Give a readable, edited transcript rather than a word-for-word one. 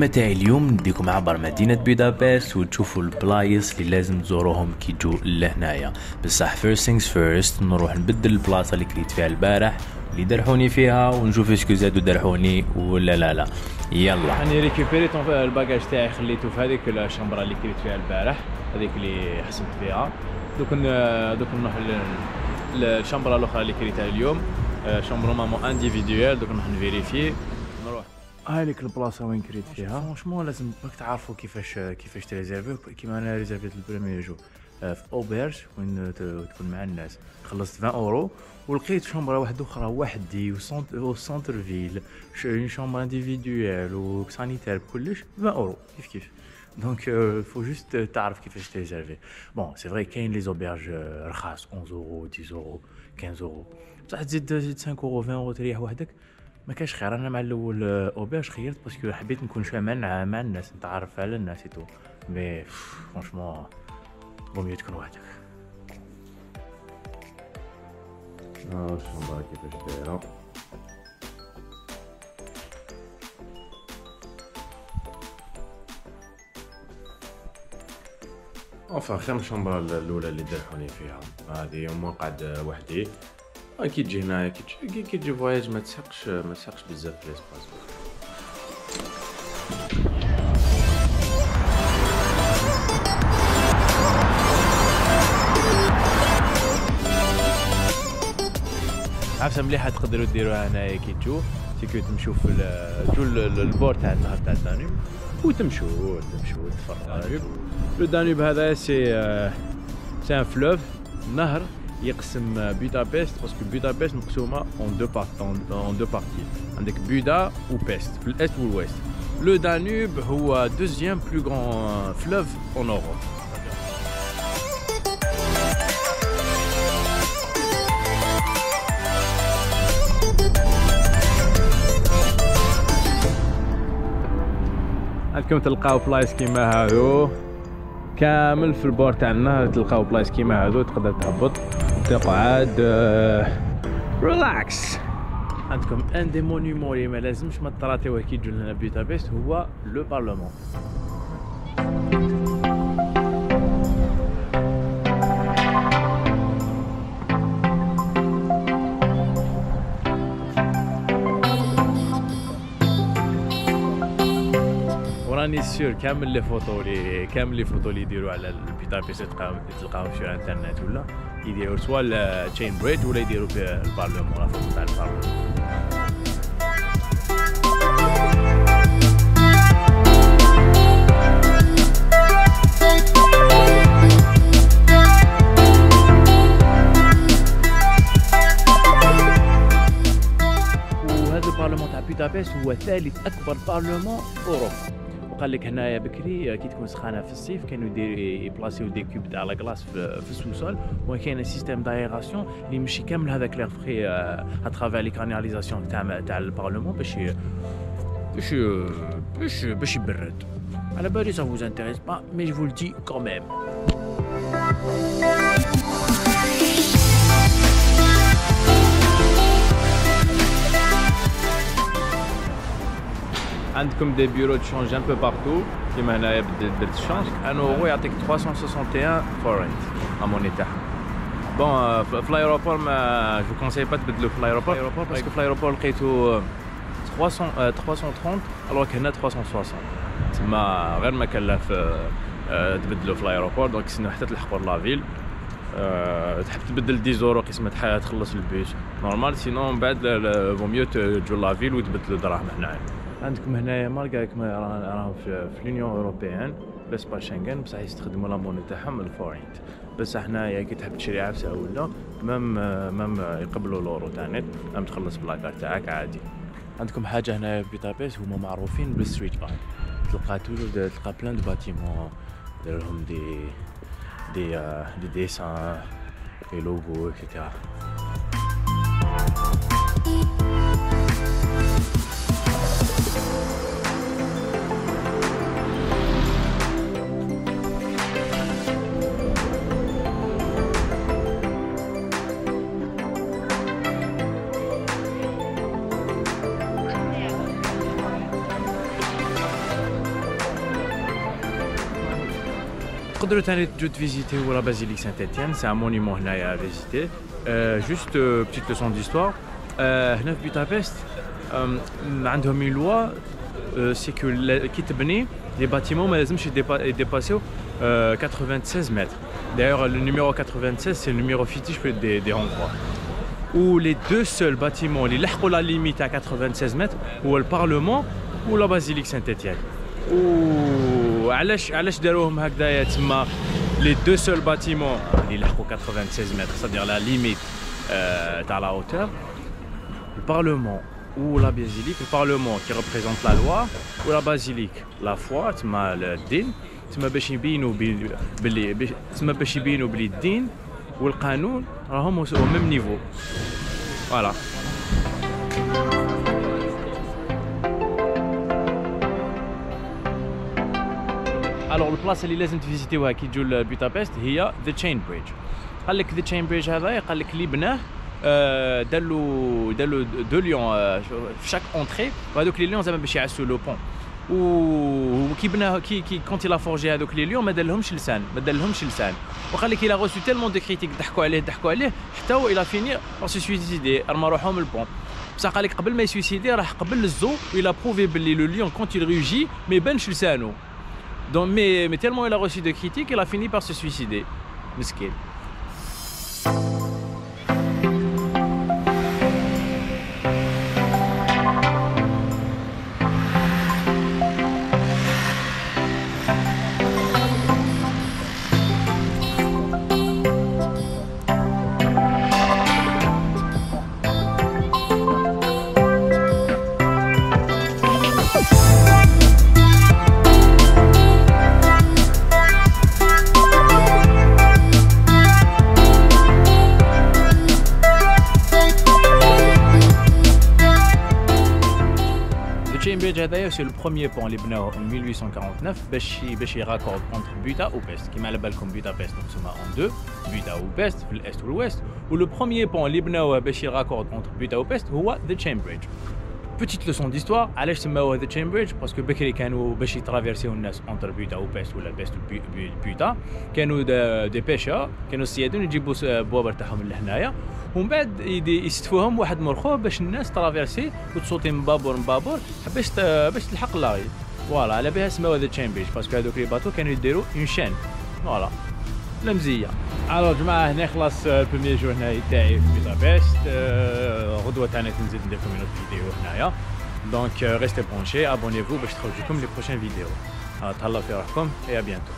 المهمة تاعي اليوم نديكم عبر مدينة بودابست وتشوفوا البلايص اللي لازم تزوروهم كي تجوا لهنايا. بصح first things first نروح نبدل البلاصة اللي كريت فيها البارح اللي درحوني فيها ونشوف اسكو زادوا درحوني ولا لا. يلا راني ريكوبيري الباجاج تاعي خليته في هذيك الشمبره اللي كريت فيها البارح، هذيك اللي حسبت فيها. دوك نروح للشمبره الاخرى اللي كريتها اليوم، شمبره مامون انديفيديوال. دوك نروح نفيريفي. نروح هذيك البلاصه وين كريت فيها. فرونشمون لازم باك تعرفوا كيفاش تريزيرفي. كيما انا ريزيرفيت البريمير جو في اوبرج وين تكون مع الناس، خلصت 20 اورو ولقيت شومبره واحده اخرى وحدي وسونتر فيل، اون شومبر انديفيديوال وسانيتير بكلش 20 اورو كيف. دونك فو جوست تعرف كيفاش تريزيرفي. بون سي فري كاين لي زوبيرج رخاص 11 اورو 10 اورو 15 اورو، بصح تزيد 5 اورو 20 اورو تريح وحدك ما كاش خير. انا مع الاول اوبرج خيرت باسكو حبيت نكون شويه مع الناس، نتعرف على الناس تو. مي فرونشمون بوميو تكون وحدك. الشمبره كيفاش دايره. خير من الشمبره الاولى اللي درحوني فيها. هذه يوم قاعد وحدي. كي تجي هنايا كي تجي فواياج ما تسحقش بزاف في ليسباس. عفسه مليحه تقدروا ديروها هنايا كي تجوا تمشوا في البور تاع النهر تاع الدانوب وتمشوا تفرجوا. لو دانوب هذا سي ان فلوف، نهر يقسم بودابست، باسكو بودابست مقسومه اون دو بارتي. عندك بودا وبيست في الاست والويست. لو دانوب هو دوزيام بلو غران فلوف اون اوروب. عندكم تلقاو بلايص كيما هادو كامل في البور تاع النهر، تلقاو بلايص كيما هادو تقدر تهبط تقعد ريلاكس. عندكم ان دي مونيمون اللي ما لازمش ما تراطيوه كي تجوا لهنا بودابست هو لو بارلمون. راني سير كامل لي فوتو اللي يديروا على بودابست تلقاهم في الانترنت ولا يديروا سوا التشين بريدج ولا يديروا في البارلمون لا فوتو تاع البارلمون. وهذا البارلمون تاع بودابست هو ثالث اكبر بارلمون في اوروبا. وقال لك هنايا بكري كي تكون سخانه في الصيف كانوا يبلاصيو دي كوب تاع لا كلاص في السوسول، وكاين سيستيم دايراسيون اللي يمشي كامل هذاك ليغ فري اترافير لي كاناليزاسيون تاع البارلمون باش يبرد. على بالي ça vous intéresse pas mais je vous le dis quand même. عندكم دي بيرو دو شونج ان بو بارتو كيما هنايا درت الشونج. ان اورو يعطيك 361 فورنت ا موني تاعها. بون في الايروبور ما جو كونساي با تبدلو في الايروبور باسكو في الايروبور لقيتو 330 الوغ هنا 360 تما غير ما كان له تبدلو في الايروبور. دونك سينو حتى تلحقوا لافيل تحب تبدل 10 اورو قسمة تخلص البيس نورمال، سينو من بعد فو ميو تجو لافيل وتبدلو دراهم هنايا. عندكم هنايا مالغا كما راهم في لونيون اوروبيان لاسباس شنغن بصح يستخدموا لا موني تاعهم الفورنت. بصح هنايا كي تحب تشري عفسه ولا مام يقبلوا الاورو تاعك، مام تخلص بلاكار تاعك عادي. عندكم حاجه هنايا في بودابست هما معروفين بالستريت ارت. تلقى تلقى بلان دو باتيمون دارلهم دي ديسان دي لوغو اكسيتيرا. تقدروا ثاني تجوا تفيزيتيو لا بازيليك سانت إتيان، سي ان مونيمون هنايا فيزيتي. جوست بتيت لوسون ديستوار، هنا في بودابست عندهم اون لوا سي كو كي تبني لي باتيمون ما لازمش يديباسيو 96 متر. D'ailleurs, le numéro 96, c'est le numéro fétiche des Hongrois. Où les deux seuls bâtiments qui ont la limite à 96 mètres, ou le Parlement ou la basilique Saint-Étienne. Ou les deux seuls bâtiments qui ont 96 mètres, c'est-à-dire la limite à la hauteur, le Parlement ou la basilique, le Parlement qui représente la loi, ou la basilique, la foi, le din. تما باش يبينوا بلي الدين والقانون راهم au même niveau. Voilà. Alors البلاصه اللي لازم تفيزيتيوها كي تجوا لبودابست هي ذا تشين بريدج. قال لك ذا تشين بريدج هذا قال لك اللي بناه دارلو دو ليون في شاك اونتري، وهذوك لي ليون زعما باش يعسوا لو بون. وكي بناه كي كونت لا فورجي هذوك لي ليون ما دارلهمش لسان، وقال لك il a reçu tellement de critiques ضحكوا عليه حتى هو il a fini par se suicider، رمى روحو من البون. بصح قال لك قبل ما يسويسيدي راح قبل الزو il a prouvé باللي لو ليون quand il rugit ما يبانش لسانو. Donc mais tellement il a reçu de critiques il a fini par se suicider. مسكين. C'est le premier pont libnao en 1849 باش يراكورد entre Buda ou Pest. كيما على بالكم Budapest مقسومه en deux, Buda ou Pest في الاست والويست، و le premier pont libnao باش يراكورد entre Buda ou Pest هو the Chain Bridge. Petite leçon d'histoire، علاش سماوه the Chain Bridge؟ باسكو بكري كانوا باش يترافيرسيو الناس entre Buda ou Pest ولا Pest و Buda كانوا دي بيشا، كانوا الصيادين يجيبوا بوابر تاعهم لهنايا، ومن بعد يستفوهم واحد مرخو باش الناس ترافيرسي وتصوتي من بابور باش تلحق لاغي. فوالا على بها سماوها ذا تشين بريدج باسكو هذوك لي باتو كانوا يديروا اون شين. فوالا لا مزيه. الو جماعه هنا خلاص البروميير جور هنايا تاعي في بودابست. غدوه تاعنا تنزيد ندير لكم اون فيديو هنايا، دونك ريستي برونشي ابونيفو باش تخرج لكم لي بروشين فيديو. تهلاو في روحكم اي ا بيانتو.